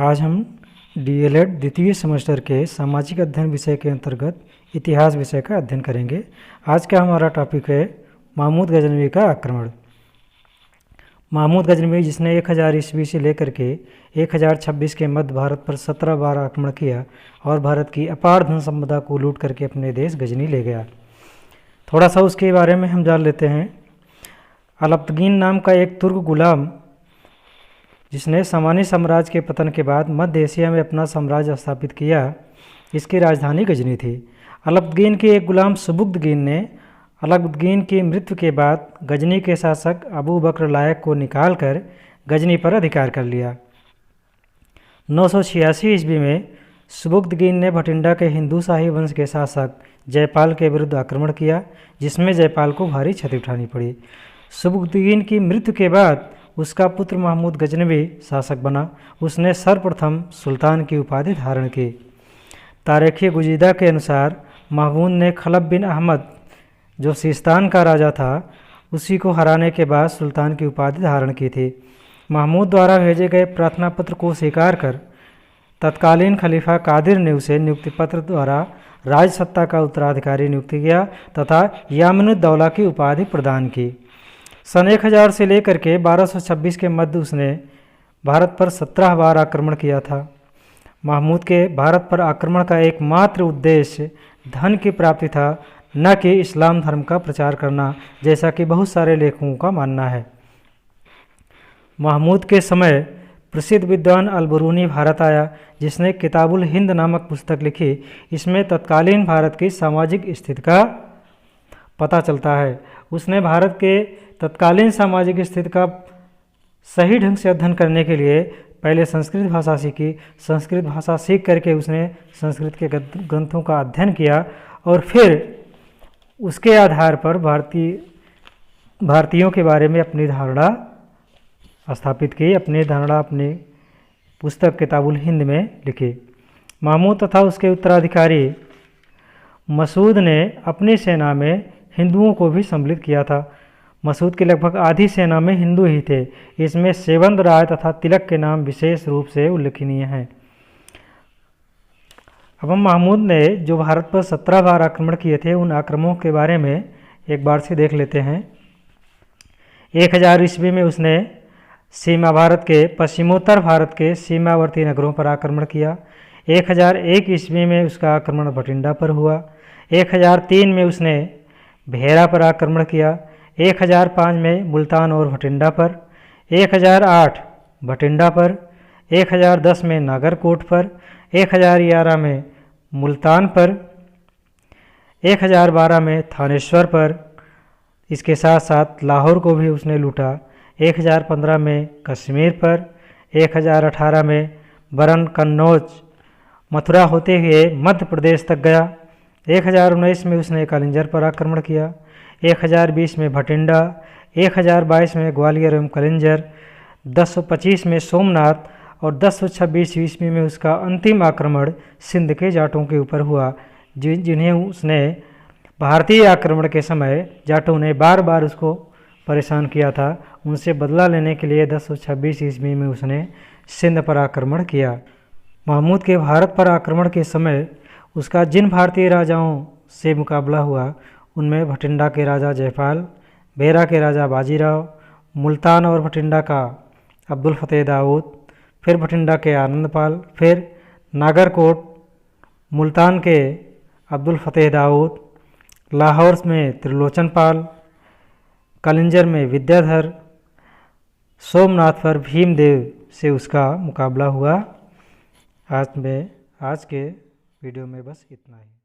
आज हम डीएलएड द्वितीय सेमेस्टर के सामाजिक अध्ययन विषय के अंतर्गत इतिहास विषय का अध्ययन करेंगे। आज का हमारा टॉपिक है महमूद गजनवी का आक्रमण। महमूद गजनवी, जिसने 1000 ईस्वी से लेकर के 1026 के मध्य भारत पर 17 बार आक्रमण किया और भारत की अपार धन संपदा को लूट करके अपने देश गजनी ले गया। थोड़ा सा उसके बारे में हम जान लेते हैं। अलब्तगीन नाम का एक तुर्क गुलाम, जिसने सामानी साम्राज्य के पतन के बाद मध्य एशिया में अपना साम्राज्य स्थापित किया, इसकी राजधानी गजनी थी। अलब्तगीन के एक गुलाम सुबुक्तगीन ने अलब्तगीन की मृत्यु के बाद गजनी के शासक अबू बकर लायक को निकालकर गजनी पर अधिकार कर लिया। 986 ईस्वी में सुबुक्तगीन ने भटिंडा के हिंदू शाही वंश के शासक जयपाल के विरुद्ध आक्रमण किया, जिसमें जयपाल को भारी क्षति उठानी पड़ी। सुबुक्तगीन की मृत्यु के बाद उसका पुत्र महमूद गजनवी शासक बना। उसने सर्वप्रथम सुल्तान की उपाधि धारण की। तारीख़ गुजीदा के अनुसार महमूद ने खलब बिन अहमद, जो सिस्तान का राजा था, उसी को हराने के बाद सुल्तान की उपाधि धारण की थी। महमूद द्वारा भेजे गए प्रार्थना पत्र को स्वीकार कर तत्कालीन खलीफा कादिर ने उसे नियुक्ति पत्र द्वारा राजसत्ता का उत्तराधिकारी नियुक्त किया तथा यामिनुद्दौला की उपाधि प्रदान की। सन 1000 से लेकर के 1226 के मध्य उसने भारत पर 17 बार आक्रमण किया था। महमूद के भारत पर आक्रमण का एकमात्र उद्देश्य धन की प्राप्ति था, न कि इस्लाम धर्म का प्रचार करना, जैसा कि बहुत सारे लेखकों का मानना है। महमूद के समय प्रसिद्ध विद्वान अल-बरूनी भारत आया, जिसने किताबुल हिंद नामक पुस्तक लिखी। इसमें तत्कालीन भारत की सामाजिक स्थिति का पता चलता है। उसने भारत के तत्कालीन सामाजिक स्थिति का सही ढंग से अध्ययन करने के लिए पहले संस्कृत भाषा सीखी। संस्कृत भाषा सीख करके उसने संस्कृत के ग्रंथों का अध्ययन किया और फिर उसके आधार पर भारतीयों के बारे में अपनी धारणा स्थापित की। अपनी धारणा अपनी पुस्तक किताबुल हिंद में लिखी। महमूद तथा उसके उत्तराधिकारी मसूद ने अपनी सेना में हिंदुओं को भी सम्मिलित किया था। मसूद की लगभग आधी सेना में हिंदू ही थे। इसमें सेवंद राय तथा तिलक के नाम विशेष रूप से उल्लेखनीय हैं। अब हम महमूद ने जो भारत पर 17 बार आक्रमण किए थे, उन आक्रमणों के बारे में एक बार से देख लेते हैं। 1000 ईस्वी में उसने सीमा भारत के पश्चिमोत्तर भारत के सीमावर्ती नगरों पर आक्रमण किया। 1001 ईस्वी में उसका आक्रमण भटिंडा पर हुआ। 1003 में उसने भेरा पर आक्रमण किया। 1005 में मुल्तान और भटिंडा पर। 1008 भटिंडा पर। 1010 में नागरकोट पर। 1011 में मुल्तान पर। 1012 में थानेश्वर पर। इसके साथ साथ लाहौर को भी उसने लूटा। 1015 में कश्मीर पर। 1018 में बरन कन्नौज मथुरा होते हुए मध्य प्रदेश तक गया। 1019 में उसने कलिंजर पर आक्रमण किया। 1020 में भटिंडा। 1022 में ग्वालियर एवं कलिंजर। 1025 में सोमनाथ और 1026 ईस्वी में उसका अंतिम आक्रमण सिंध के जाटों के ऊपर हुआ, जिन्हें उसने भारतीय आक्रमण के समय जाटों ने बार बार उसको परेशान किया था। उनसे बदला लेने के लिए 1026 ईस्वी में उसने सिंध पर आक्रमण किया। महमूद के भारत पर आक्रमण के समय उसका जिन भारतीय राजाओं से मुकाबला हुआ, उनमें भटिंडा के राजा जयपाल, भेरा के राजा बाजीराव, मुल्तान और भटिंडा का अब्दुल फतेह दाऊद, फिर भटिंडा के आनंदपाल, फिर नागरकोट मुल्तान के अब्दुल फतेह दाऊद, लाहौर में त्रिलोचन पाल, कलिंजर में विद्याधर, सोमनाथ पर भीमदेव से उसका मुकाबला हुआ। आज के वीडियो में बस इतना ही।